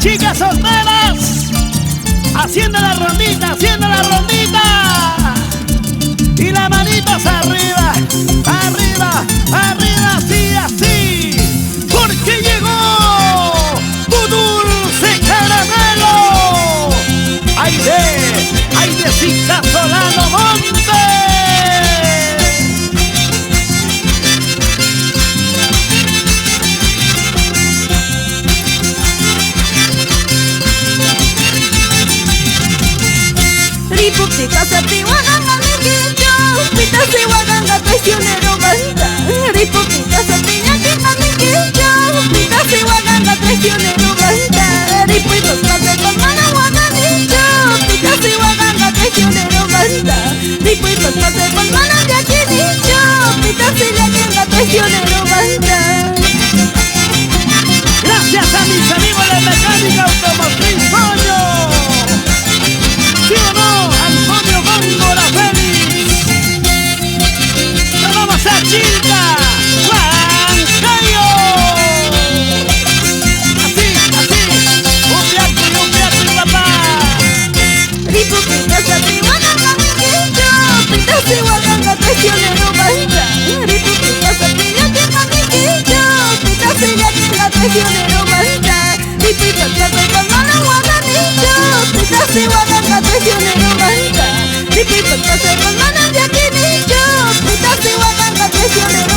chicas solteras, haciendo la rondita, haciendo la rondita. Y las manitas arriba, arriba, arriba, así, así. Porque llegó tu dulce caramelo. Ay de Cita Solano Monte. Ripupita sapiwaganga mikincho, pita siwaganga traicionero basta. Ripupita sapiñakita mikincho, pita siwaganga traicionero basta. Ripuitos pase con mano guaganicho, pita siwaganga traicionero basta. Ripuitos pase con mano yakinicho, pita siwaganga traicionero basta. Gracias a mis amigos de Mecánica Automotriz Toño. ¿Sí o no? Antonio Góngora Félix. Nos vamos a Chilca, Huancayo. Así, así. Un piaco y papá. Ripupita sapiwaganga mikincho, pita siwaganga traicionero basta. Ripupita sapiñakita mikincho, pita siwaganga traicionero basta. Ripuitos pase con mano guaganicho, pita siwaganga traicionero basta. Ripuitos pase con mano yakinicho, pita siwaganga traicionero